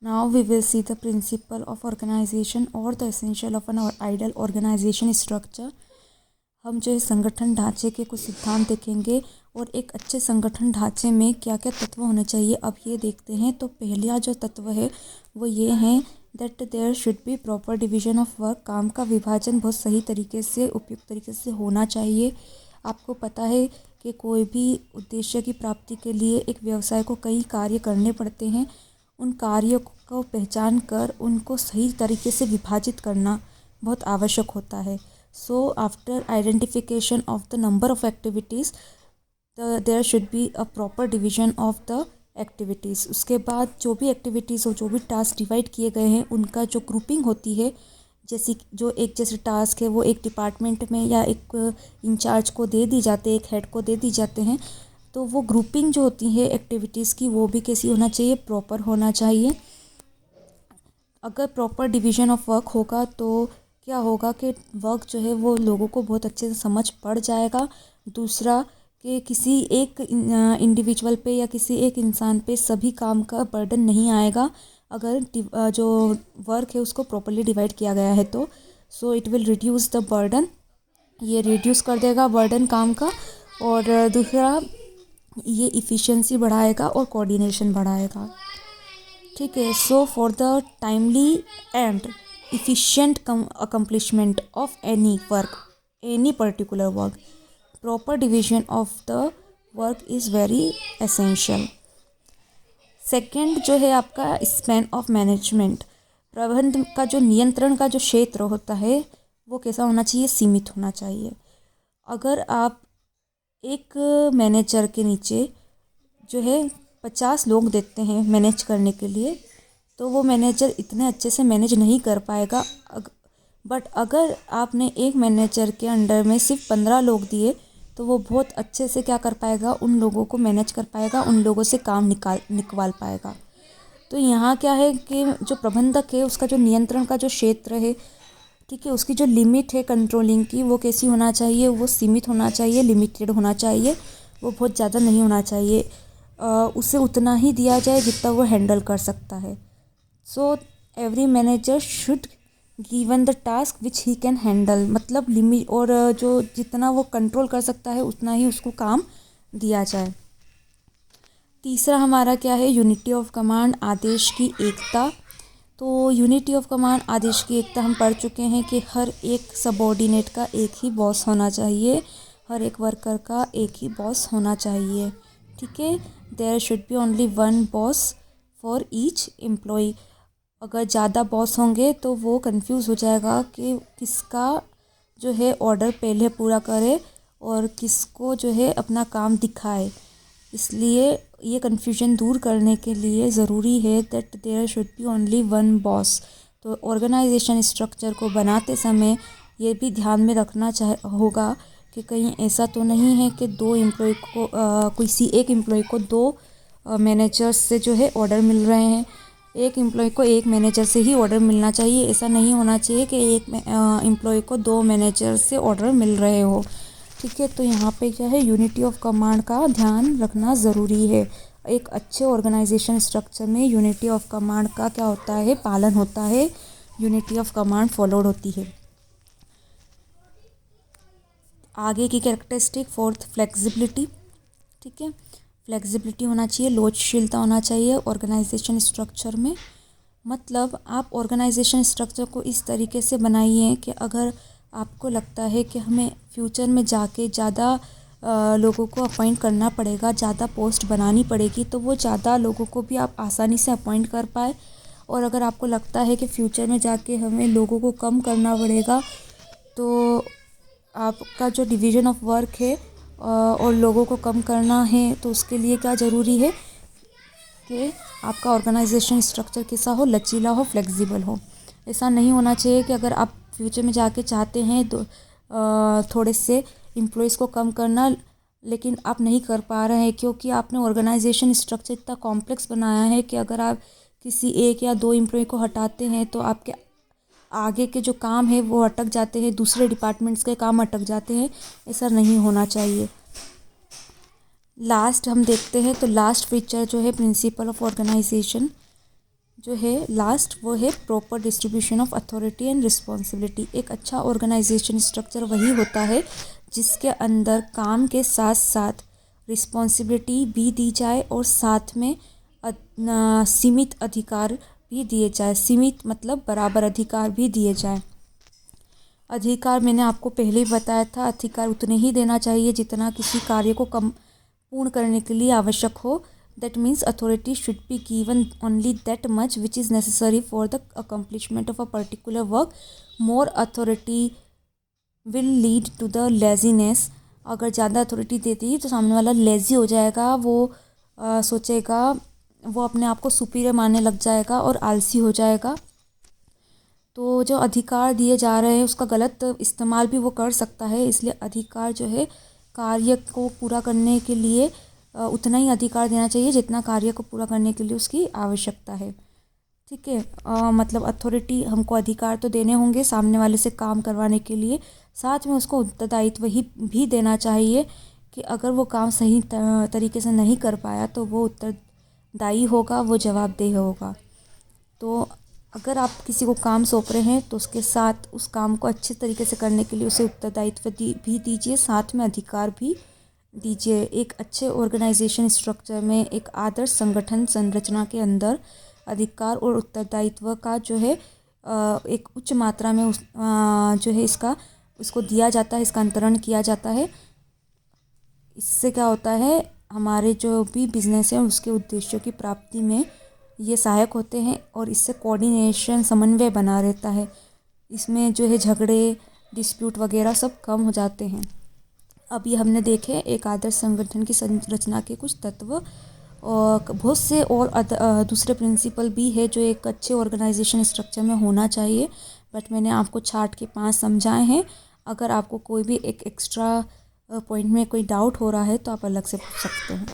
Now we will see the principle of organization or the essential of an ideal organization structure. हम जो है संगठन ढांचे के कुछ सिद्धांत देखेंगे और एक अच्छे संगठन ढांचे में क्या क्या तत्व होने चाहिए अब ये देखते हैं। तो पहला जो तत्व है वो ये है that there should be proper division of work. काम का विभाजन बहुत सही तरीके से उपयुक्त तरीके से होना चाहिए। आपको पता है कि कोई भी उद्देश्य की प्राप्ति के लिए एक व्यवसाय को कई कार्य करने पड़ते हैं। उन कार्यों को पहचान कर उनको सही तरीके से विभाजित करना बहुत आवश्यक होता है। So after identification of the number of activities, there should be a proper division of the activities. उसके बाद जो भी एक्टिविटीज़ हो, जो भी टास्क डिवाइड किए गए हैं उनका जो ग्रुपिंग होती है, जैसे टास्क है वो एक डिपार्टमेंट में या एक इंचार्ज को दे दी जाते हैं, एक हेड को दे दी जाते हैं। तो वो ग्रुपिंग जो होती है एक्टिविटीज़ की वो भी कैसी होना चाहिए, प्रॉपर होना चाहिए। अगर प्रॉपर डिवीजन ऑफ वर्क होगा तो क्या होगा कि वर्क जो है वो लोगों को बहुत अच्छे से समझ पड़ जाएगा। दूसरा कि किसी एक इंडिविजुअल पे या किसी एक इंसान पे सभी काम का बर्डन नहीं आएगा अगर जो वर्क है उसको प्रॉपरली डिवाइड किया गया है तो so it will reduce the burden. ये रिड्यूस कर देगा बर्डन काम का। और दूसरा ये इफ़िशियंसी बढ़ाएगा और कोऑर्डिनेशन बढ़ाएगा। ठीक है। So for the timely and efficient accomplishment of any particular work, proper division of the work is very essential. Second जो है आपका स्पैन ऑफ मैनेजमेंट। प्रबंधन का जो नियंत्रण का जो क्षेत्र होता है वो कैसा होना चाहिए, सीमित होना चाहिए। अगर आप एक मैनेजर के नीचे जो है 50 लोग देते हैं मैनेज करने के लिए तो वो मैनेजर इतने अच्छे से मैनेज नहीं कर पाएगा। बट अगर आपने एक मैनेजर के अंडर में सिर्फ 15 लोग दिए तो वो बहुत अच्छे से क्या कर पाएगा, उन लोगों को मैनेज कर पाएगा, उन लोगों से काम निकाल पाएगा। तो यहाँ क्या है कि जो प्रबंधक है उसका जो नियंत्रण का जो क्षेत्र है, ठीक है, उसकी जो लिमिट है कंट्रोलिंग की वो कैसी होना चाहिए, वो सीमित होना चाहिए, लिमिटेड होना चाहिए। वो बहुत ज़्यादा नहीं होना चाहिए। उसे उतना ही दिया जाए जितना वो हैंडल कर सकता है। So every manager should given the task which he can handle, मतलब लिमिट और जो जितना वो कंट्रोल कर सकता है उतना ही उसको काम दिया जाए। तीसरा हमारा क्या है, यूनिटी ऑफ कमांड, आदेश की एकता। तो यूनिटी ऑफ कमांड, आदेश की एकता हम पढ़ चुके हैं कि हर एक सबऑर्डिनेट का एक ही बॉस होना चाहिए, हर एक वर्कर का एक ही बॉस होना चाहिए। ठीक है। There should be only one boss for each employ. अगर ज़्यादा बॉस होंगे तो वो कंफ्यूज हो जाएगा कि किसका जो है ऑर्डर पहले पूरा करे और किसको जो है अपना काम दिखाए। इसलिए ये कन्फ्यूजन दूर करने के लिए ज़रूरी है that there should be only one boss. तो ऑर्गेनाइजेशन स्ट्रक्चर को बनाते समय ये भी ध्यान में रखना होगा कि कहीं ऐसा तो नहीं है कि दो एम्प्लॉय को किसी एक एम्प्लॉय को दो मैनेजर्स से जो है ऑर्डर मिल रहे हैं, एक एम्प्लॉय को एक मैनेजर से ही ऑर्डर मिलना चाहिए। ऐसा नहीं होना चाहिए कि एक एम्प्लॉय को दो मैनेजर से ऑर्डर मिल रहे हो। ठीक है। तो यहाँ पे क्या है, यूनिटी ऑफ कमांड का ध्यान रखना ज़रूरी है। एक अच्छे ऑर्गेनाइजेशन स्ट्रक्चर में यूनिटी ऑफ कमांड का क्या होता है, पालन होता है, यूनिटी ऑफ कमांड फॉलोड होती है। आगे की कैरेक्टरिस्टिक, फोर्थ फ्लेक्सिबिलिटी। ठीक है। फ्लेक्सिबिलिटी होना चाहिए, लोचशीलता होना चाहिए ऑर्गेनाइजेशन स्ट्रक्चर में। मतलब आप ऑर्गेनाइजेशन स्ट्रक्चर को इस तरीके से बनाइए कि अगर आपको लगता है कि हमें फ्यूचर में जाके ज़्यादा लोगों को अपॉइंट करना पड़ेगा, ज़्यादा पोस्ट बनानी पड़ेगी, तो वो ज़्यादा लोगों को भी आप आसानी से अपॉइंट कर पाए। और अगर आपको लगता है कि फ्यूचर में जाके हमें लोगों को कम करना पड़ेगा तो आपका जो डिवीज़न ऑफ वर्क है और लोगों को कम करना है तो उसके लिए क्या ज़रूरी है कि आपका ऑर्गेनाइजेशन स्ट्रक्चर कैसा हो, लचीला हो, फ्लेक्सिबल हो। ऐसा नहीं होना चाहिए कि अगर आप फ्यूचर में जाके चाहते हैं तो थोड़े से एम्प्लॉयज़ को कम करना, लेकिन आप नहीं कर पा रहे हैं क्योंकि आपने ऑर्गेनाइजेशन स्ट्रक्चर इतना कॉम्प्लेक्स बनाया है कि अगर आप किसी एक या दो एम्प्लॉय को हटाते हैं तो आपके आगे के जो काम है वो अटक जाते हैं, दूसरे डिपार्टमेंट्स के काम अटक जाते हैं। ऐसा नहीं होना चाहिए। लास्ट हम देखते हैं तो लास्ट फीचर जो है प्रिंसिपल ऑफ ऑर्गेनाइजेशन, जो है लास्ट वो है proper distribution of authority and responsibility. एक अच्छा ऑर्गेनाइजेशन स्ट्रक्चर वही होता है जिसके अंदर काम के साथ साथ रिस्पॉन्सिबिलिटी भी दी जाए और साथ में सीमित अधिकार भी दिए जाए। सीमित मतलब बराबर अधिकार भी दिए जाए। अधिकार मैंने आपको पहले ही बताया था, अधिकार उतने ही देना चाहिए जितना किसी कार्य को पूर्ण करने के लिए आवश्यक हो। That means authority should be given only that much which is necessary for the accomplishment of a particular work. More authority will lead to the laziness. अगर ज़्यादा अथॉरिटी देती है तो सामने वाला लेज़ी हो जाएगा, वो सोचेगा, वो अपने आप को सुपीरियर मानने लग जाएगा और आलसी हो जाएगा। तो जो अधिकार दिए जा रहे हैं उसका गलत इस्तेमाल भी वो कर सकता है। इसलिए अधिकार जो है कार्य को पूरा करने के लिए उतना ही अधिकार देना चाहिए जितना कार्य को पूरा करने के लिए उसकी आवश्यकता है। ठीक है, मतलब अथॉरिटी हमको अधिकार तो देने होंगे सामने वाले से काम करवाने के लिए, साथ में उसको उत्तरदायित्व ही भी देना चाहिए कि अगर वो काम सही तरीके से नहीं कर पाया तो वो उत्तरदायी होगा, वो जवाबदेह होगा। तो अगर आप किसी को काम सौंप रहे हैं तो उसके साथ उस काम को अच्छे तरीके से करने के लिए उसे उत्तरदायित्व भी दीजिए, साथ में अधिकार भी दीजिए। एक अच्छे ऑर्गेनाइजेशन स्ट्रक्चर में, एक आदर्श संगठन संरचना के अंदर अधिकार और उत्तरदायित्व का जो है एक उच्च मात्रा में जो है उसको दिया जाता है, इसका अंतरण किया जाता है। इससे क्या होता है, हमारे जो भी बिजनेस है उसके उद्देश्यों की प्राप्ति में ये सहायक होते हैं और इससे कोऑर्डिनेशन, समन्वय बना रहता है। इसमें जो है झगड़े, डिस्प्यूट वगैरह सब कम हो जाते हैं। अब ये हमने देखे एक आदर्श संगठन की संरचना के कुछ तत्व, और बहुत से और दूसरे प्रिंसिपल भी है जो एक अच्छे ऑर्गेनाइजेशन स्ट्रक्चर में होना चाहिए, बट मैंने आपको चार्ट के 5 समझाए हैं। अगर आपको कोई भी एक एक्स्ट्रा पॉइंट में कोई डाउट हो रहा है तो आप अलग से पूछ सकते हैं।